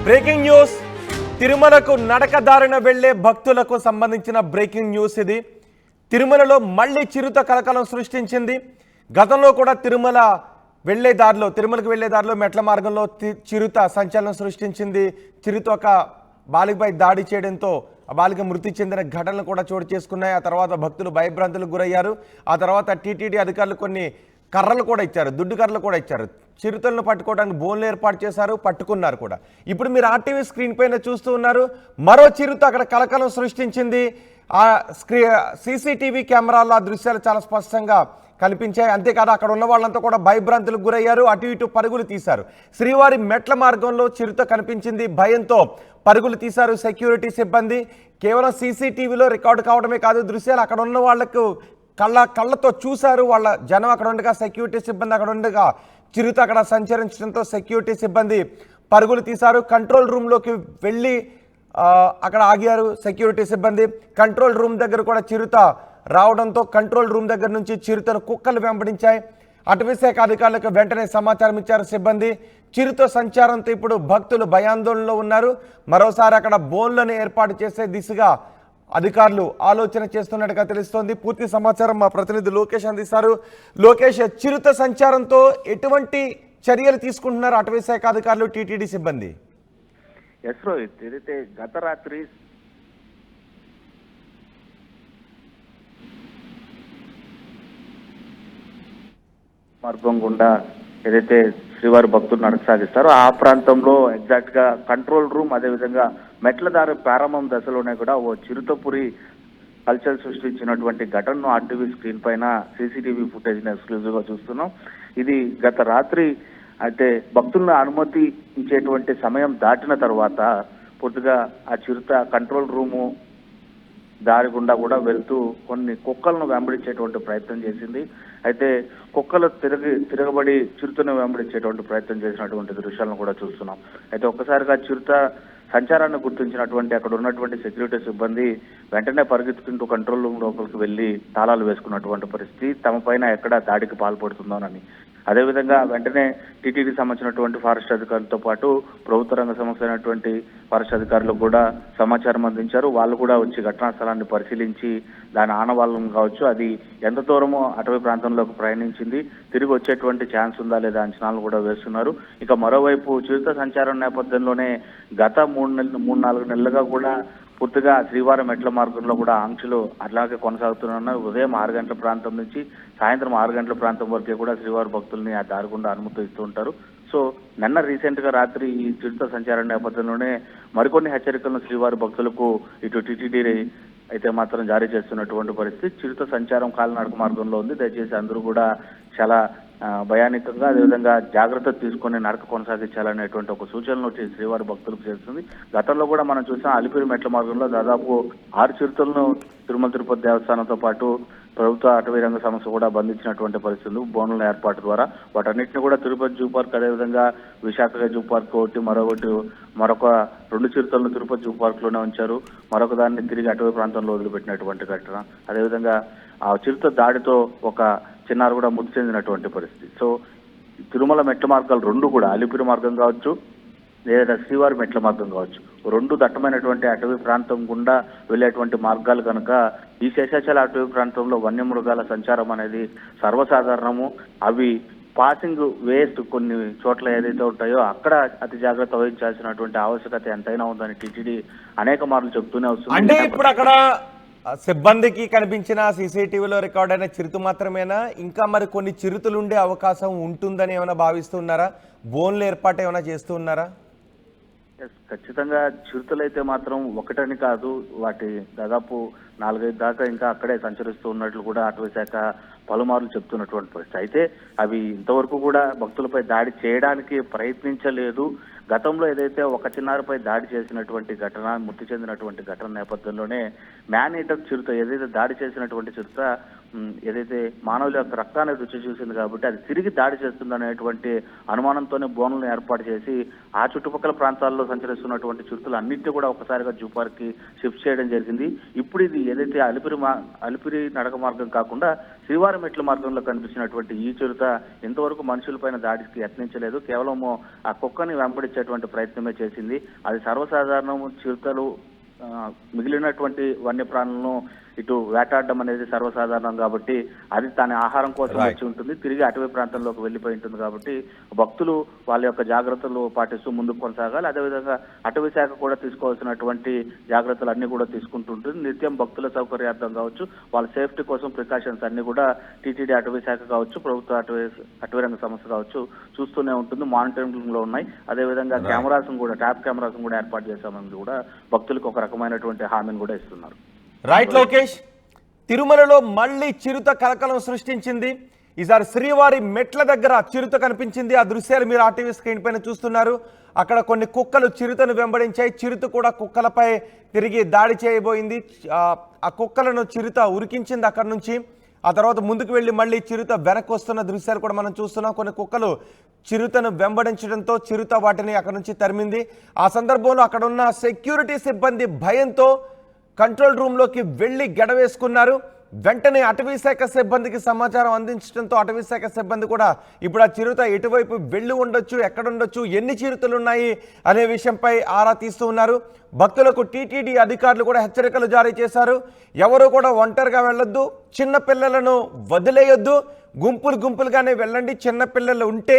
Breaking news. తిరుమలకు నడకదారిన వెళ్లే భక్తులకు సంబంధించిన బ్రేకింగ్ న్యూస్ ఇది. తిరుమలలో మళ్ళీ చిరుత కలకలం సృష్టించింది. గతంలో కూడా తిరుమలకు వెళ్లే దారిలో మెట్ల మార్గంలో చిరుత సంచలనం సృష్టించింది. చిరుత ఒక బాలికపై దాడి చేయడంతో ఆ బాలిక మృతి చెందిన ఘటనలు కూడా చోటు చేసుకున్నాయి. ఆ తర్వాత భక్తులు భయభ్రాంతులకు గురయ్యారు. ఆ తర్వాత టీటీడీ అధికారులు కొన్ని కర్రలు కూడా ఇచ్చారు, దుడ్డు కర్రలు కూడా ఇచ్చారు. చిరుతలను పట్టుకోవడానికి బోన్లు ఏర్పాటు చేశారు, పట్టుకున్నారు కూడా. ఇప్పుడు మీరు ఆర్టీవీ స్క్రీన్ పైన చూస్తూ ఉన్నారు. మరో చిరుత అక్కడ కలకలం సృష్టించింది. ఆ సీసీటీవీ కెమెరాల్లో ఆ దృశ్యాలు చాలా స్పష్టంగా కనిపించాయి. అంతేకాదు అక్కడ ఉన్న వాళ్ళంతా కూడా భయభ్రాంతులకు గురయ్యారు, అటు ఇటు పరుగులు తీశారు. శ్రీవారి మెట్ల మార్గంలో చిరుత కనిపించింది. భయంతో పరుగులు తీశారు సెక్యూరిటీ సిబ్బంది. కేవలం సీసీటీవీలో రికార్డు కావడమే కాదు, దృశ్యాలు అక్కడ ఉన్న వాళ్లకు కళ్ళతో చూశారు. వాళ్ళ జనం అక్కడ ఉండగా, సెక్యూరిటీ సిబ్బంది అక్కడ ఉండగా చిరుత అక్కడ సంచరించడంతో సెక్యూరిటీ సిబ్బంది పరుగులు తీశారు. కంట్రోల్ రూమ్లోకి వెళ్ళి అక్కడ ఆగారు సెక్యూరిటీ సిబ్బంది. కంట్రోల్ రూమ్ దగ్గర కూడా చిరుత రావడంతో కంట్రోల్ రూమ్ దగ్గర నుంచి చిరుతను కుక్కలు వెంబడించాయి. అటవీశాఖ అధికారులకు వెంటనే సమాచారం ఇచ్చారు సిబ్బంది. చిరుత సంచారంతో ఇప్పుడు భక్తులు భయాందోళనలో ఉన్నారు. మరోసారి అక్కడ బోన్లను ఏర్పాటు చేసే దిశగా అధికారులు ఆలోచన చేస్తున్నట్టుగా తెలుస్తోంది. పూర్తి సమాచారం మా ప్రతినిధి లోకేష్ అందిస్తారు. లోకేష్, చిరుత సంచారంతో ఎటువంటి చర్యలు తీసుకుంటున్నారు అటవీశాఖ అధికారులు, టీటీడీ సిబ్బంది? ఎస్ రోహిత్, ఏదైతే గత రాత్రి మార్గం గుండా ఏదైతే శ్రీవారి భక్తులు నడక సాగిస్తారో ఆ ప్రాంతంలో ఎగ్జాక్ట్ గా కంట్రోల్ రూమ్, అదేవిధంగా మెట్ల దారి ప్రారంభం దశలోనే కూడా ఓ చిరుతపురి కల్చర్ సృష్టించినటువంటి ఘటనను ఆర్టీవీ స్క్రీన్ పైన సీసీటీవీ ఫుటేజ్ ఎక్స్క్లూజివ్ గా చూస్తున్నాం. ఇది గత రాత్రి అయితే భక్తులను అనుమతించేటువంటి సమయం దాటిన తర్వాత పూర్తిగా ఆ చిరుత కంట్రోల్ రూము దారి గుండా కూడా వెళ్తూ కొన్ని కుక్కలను వెంబడించేటువంటి ప్రయత్నం చేసింది. అయితే కుక్కలు తిరగబడి చిరుతను వెంబడించేటువంటి ప్రయత్నం చేసినటువంటి దృశ్యాలను కూడా చూస్తున్నాం. అయితే ఒక్కసారిగా చిరుత సంచారాన్ని గుర్తించినటువంటి అక్కడ ఉన్నటువంటి సెక్యూరిటీ సిబ్బంది వెంటనే పరిగెత్తుకుంటూ కంట్రోల్ రూమ్ లోపలికి వెళ్లి తాళాలు వేసుకున్నటువంటి పరిస్థితి, తమ పైన ఎక్కడ దాడికి పాల్పడుతుందోనని. అదేవిధంగా వెంటనే టీటీడీ సంబంధించినటువంటి ఫారెస్ట్ అధికారులతో పాటు ప్రభుత్వ రంగ సంస్థ అయినటువంటి ఫారెస్ట్ అధికారులకు కూడా సమాచారం అందించారు. వాళ్ళు కూడా వచ్చి ఘటనా స్థలాన్ని పరిశీలించి దాని ఆనవాళ్ళను కావచ్చు, అది ఎంత దూరమో అటవీ ప్రాంతంలోకి ప్రయాణించింది, తిరిగి వచ్చేటువంటి ఛాన్స్ ఉందా లేదా అంచనాలు కూడా వేస్తున్నారు. ఇక మరోవైపు చిరుత సంచారం నేపథ్యంలోనే గత 3-4 నెలలుగా కూడా పూర్తిగా శ్రీవారి మెట్ల మార్గంలో కూడా ఆంక్షలు అట్లాగే కొనసాగుతున్నాయి. ఉదయం 6 గంటల ప్రాంతం నుంచి సాయంత్రం 6 గంటల ప్రాంతం వరకే కూడా శ్రీవారి భక్తుల్ని ఆ దారి గుండా అనుమతిస్తూ ఉంటారు. సో నిన్న రీసెంట్ గా రాత్రి ఈ చిరుత సంచారం నేపథ్యంలోనే మరికొన్ని హెచ్చరికలను శ్రీవారి భక్తులకు ఇటు టీటీడీ అయితే మాత్రం జారీ చేస్తున్నటువంటి పరిస్థితి. చిరుత సంచారం కాలినడక మార్గంలో ఉంది, దయచేసి అందరూ కూడా చాలా భయానకంగా అదేవిధంగా జాగ్రత్త తీసుకుని నడక కొనసాగించాలనేటువంటి ఒక సూచనలు శ్రీవారి భక్తులకు చేస్తుంది. గతంలో కూడా మనం చూసాం, అలిపిరి మెట్ల మార్గంలో దాదాపు 6 చిరుతలను తిరుమల తిరుపతి దేవస్థానంతో పాటు ప్రభుత్వ అటవీ రంగ సంస్థ కూడా బంధించినటువంటి పరిస్థితులు బోనుల ఏర్పాటు ద్వారా. వాటన్నిటిని కూడా తిరుపతి జూ పార్క్, అదేవిధంగా విశాఖ జూ పార్క్ ఒకటి, మరొక 2 చిరుతలను తిరుపతి జూ పార్క్ లోనే ఉంచారు. మరొక దాన్ని తిరిగి అటవీ ప్రాంతంలో వదిలిపెట్టినటువంటి ఘటన. అదేవిధంగా ఆ చిరుత దాడితో ఒక చిన్నారు కూడా మృతి చెందినటువంటి పరిస్థితి. సో తిరుమల మెట్ల మార్గాలు 2 కూడా, అలిపిరి మార్గం కావచ్చు లేదా శ్రీవారి మెట్ల మార్గం కావచ్చు, 2 దట్టమైనటువంటి అటవీ ప్రాంతం గుండా వెళ్ళేటువంటి మార్గాలు కనుక ఈ శేషాచల అటవీ ప్రాంతంలో వన్యమృగాల సంచారం అనేది సర్వసాధారణము. అవి పాసింగ్ వేస్ట్ కొన్ని చోట్ల ఏదైతే ఉంటాయో అక్కడ అతి జాగ్రత్త వహించాల్సినటువంటి ఆవశ్యకత ఎంతైనా ఉందని టీటీడీ అనేక మార్లు చెప్తూనే వస్తుంది. అంటే ఇప్పుడు అక్కడ సిబ్బందికి కనిపించిన సీసీటీవీలో రికార్డ్ అయిన చిరుత మాత్రమేనా, ఇంకా మరి కొన్ని చిరుతలు ఉండే అవకాశం ఉంటుందని ఏమైనా భావిస్తున్నారా? బోన్లు ఏర్పాటు ఏమైనా చేస్తూ ఉన్నారా? ఖచ్చితంగా చిరుతలు అయితే మాత్రం ఒకటని కాదు, వాటి దాదాపు 4-5 దాకా ఇంకా అక్కడే సంచరిస్తూ ఉన్నట్లు కూడా అటవీ శాఖ పలుమార్లు చెప్తున్నటువంటి పరిస్థితి. అయితే అవి ఇంతవరకు కూడా భక్తులపై దాడి చేయడానికి ప్రయత్నించలేదు. గతంలో ఏదైతే ఒక చిన్నారిపై దాడి చేసినటువంటి ఘటన, మృతి చెందినటువంటి ఘటన నేపథ్యంలోనే మ్యాన్ ఈటర్ చిరుత ఏదైతే దాడి చేసినటువంటి చిరుత ఏదైతే మానవుల యొక్క రక్తాన్ని రుచి చూసింది కాబట్టి అది తిరిగి దాడి చేస్తుందనేటువంటి అనుమానంతోనే బోనులను ఏర్పాటు చేసి ఆ చుట్టుపక్కల ప్రాంతాల్లో సంచరిస్తున్న చేస్తున్నటువంటి చిరుతలు అన్నింటినీ కూడా ఒకసారిగా జూ పార్క్ కి షిఫ్ట్ చేయడం జరిగింది. ఇప్పుడు ఇది ఏదైతే అలిపిరి నడక మార్గం కాకుండా శ్రీవారి మెట్ల మార్గంలో కనిపించినటువంటి ఈ చిరుత ఇంతవరకు మనుషులపైన దాడికి యత్నించలేదు. కేవలం ఆ కుక్కని వెంబడించేటువంటి ప్రయత్నమే చేసింది. అది సర్వసాధారణం. చిరుతలు మిగిలినటువంటి వన్యప్రాణులను ఇటు వేటాడడం అనేది సర్వసాధారణం కాబట్టి అది తన ఆహారం కోసం వచ్చి ఉంటుంది, తిరిగి అటవీ ప్రాంతంలోకి వెళ్ళిపోయి ఉంటుంది. కాబట్టి భక్తులు వాళ్ళ యొక్క జాగ్రత్తలు పాటిస్తూ ముందుకు కొనసాగాలి. అదేవిధంగా అటవీ శాఖ కూడా తీసుకోవాల్సినటువంటి జాగ్రత్తలు అన్ని కూడా తీసుకుంటుంటుంది. నిత్యం భక్తుల సౌకర్యార్థం కావచ్చు, వాళ్ళ సేఫ్టీ కోసం ప్రికాషన్స్ అన్ని కూడా టీటీడీ అటవీ శాఖ కావచ్చు, ప్రభుత్వ అటవీ రంగ సంస్థ కావచ్చు చూస్తూనే ఉంటుంది, మానిటరింగ్ లో ఉన్నాయి. అదేవిధంగా కెమెరాస్ కూడా, ట్యాప్ కెమెరాస్ కూడా ఏర్పాటు చేశామని కూడా భక్తులకు ఒక రకమైనటువంటి హామీని కూడా ఇస్తున్నారు. రైట్ లోకేష్, తిరుమలలో మళ్ళీ చిరుత కలకలం సృష్టించింది. ఈసారి శ్రీవారి మెట్ల దగ్గర చిరుత కనిపించింది. ఆ దృశ్యాలు మీరు ఆర్టీవీ స్క్రీన్ పైన చూస్తున్నారు. అక్కడ కొన్ని కుక్కలు చిరుతను వెంబడించాయి. చిరుత కూడా కుక్కలపై తిరిగి దాడి చేయబోయింది. ఆ కుక్కలను చిరుత ఉరికించింది అక్కడ నుంచి. ఆ తర్వాత ముందుకు వెళ్ళి మళ్ళీ చిరుత వెనక్కి వస్తున్న దృశ్యాలు కూడా మనం చూస్తున్నాం. కొన్ని కుక్కలు చిరుతను వెంబడించడంతో చిరుత వాటిని అక్కడ నుంచి తరిమింది. ఆ సందర్భంలో అక్కడ ఉన్న సెక్యూరిటీ సిబ్బంది భయంతో కంట్రోల్ రూమ్లోకి వెళ్ళి గడవేసుకున్నారు. వెంటనే అటవీ శాఖ సిబ్బందికి సమాచారం అందించడంతో అటవీ శాఖ సిబ్బంది కూడా ఇప్పుడు ఆ చిరుత ఎటువైపు వెళ్ళి ఉండొచ్చు, ఎక్కడుండొచ్చు, ఎన్ని చిరుతలు ఉన్నాయి అనే విషయంపై ఆరా తీస్తూ ఉన్నారు. భక్తులకు టీటీడీ అధికారులు కూడా హెచ్చరికలు జారీ చేశారు. ఎవరు కూడా ఒంటరిగా వెళ్ళొద్దు, చిన్న పిల్లలను వదిలేయొద్దు, గుంపులుగానే వెళ్ళండి. చిన్న పిల్లలు ఉంటే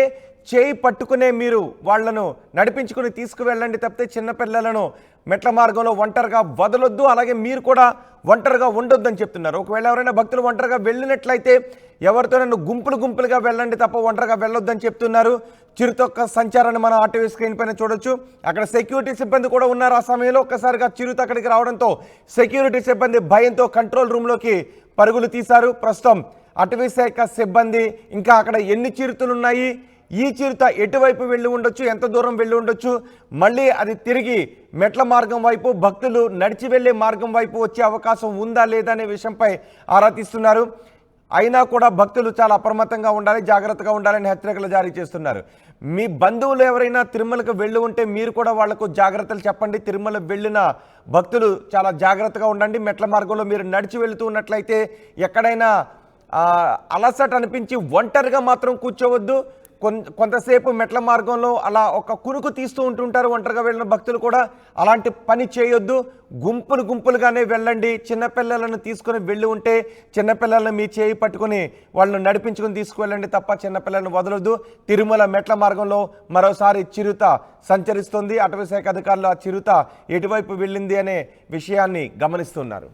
చేయి పట్టుకునే మీరు వాళ్లను నడిపించుకుని తీసుకువెళ్ళండి తప్పితే చిన్నపిల్లలను మెట్ల మార్గంలో ఒంటరిగా వదలొద్దు. అలాగే మీరు కూడా ఒంటరిగా ఉండొద్దని చెప్తున్నారు. ఒకవేళ ఎవరైనా భక్తులు ఒంటరిగా వెళ్ళినట్లయితే ఎవరితోనైనా గుంపులుగా వెళ్ళండి తప్ప ఒంటరిగా వెళ్ళొద్దని చెప్తున్నారు. చిరుత సంచారాన్ని మనం ఆర్టీవీ స్క్రీన్ పైన చూడొచ్చు. అక్కడ సెక్యూరిటీ సిబ్బంది కూడా ఉన్నారు. ఆ సమయంలో ఒక్కసారిగా చిరుత అక్కడికి రావడంతో సెక్యూరిటీ సిబ్బంది భయంతో కంట్రోల్ రూమ్లోకి పరుగులు తీశారు. ప్రస్తుతం అటవీ శాఖ సిబ్బంది ఇంకా అక్కడ ఎన్ని చిరుతలు ఉన్నాయి, ఈ చిరుత ఎటువైపు వెళ్ళి ఉండొచ్చు, ఎంత దూరం వెళ్ళి ఉండొచ్చు, మళ్ళీ అది తిరిగి మెట్ల మార్గం వైపు భక్తులు నడిచి వెళ్ళే మార్గం వైపు వచ్చే అవకాశం ఉందా లేదా అనే విషయంపై ఆరా తీస్తున్నారు. అయినా కూడా భక్తులు చాలా అప్రమత్తంగా ఉండాలి, జాగ్రత్తగా ఉండాలని హెచ్చరికలు జారీ చేస్తున్నారు. మీ బంధువులు ఎవరైనా తిరుమలకు వెళ్ళి ఉంటే మీరు కూడా వాళ్లకు జాగ్రత్తలు చెప్పండి. తిరుమల వెళ్ళిన భక్తులు చాలా జాగ్రత్తగా ఉండండి. మెట్ల మార్గంలో మీరు నడిచి వెళుతూ ఉన్నట్లయితే ఎక్కడైనా అలసట అనిపించి ఒంటరిగా మాత్రం కూర్చోవద్దు. కొంతసేపు మెట్ల మార్గంలో అలా ఒక కునుకు తీస్తూ ఉంటుంటారు ఒంటరిగా వెళ్ళిన భక్తులు కూడా. అలాంటి పని చేయొద్దు. గుంపులుగానే వెళ్ళండి. చిన్నపిల్లలను తీసుకుని వెళ్ళి ఉంటే చిన్నపిల్లలను మీ చేయి పట్టుకుని వాళ్ళని నడిపించుకుని తీసుకువెళ్ళండి తప్ప చిన్నపిల్లలను వదలొద్దు. తిరుమల మెట్ల మార్గంలో మరోసారి చిరుత సంచరిస్తుంది. అటవీ శాఖ అధికారులు ఆ చిరుత ఎటువైపు వెళ్ళింది అనే విషయాన్ని గమనిస్తున్నారు.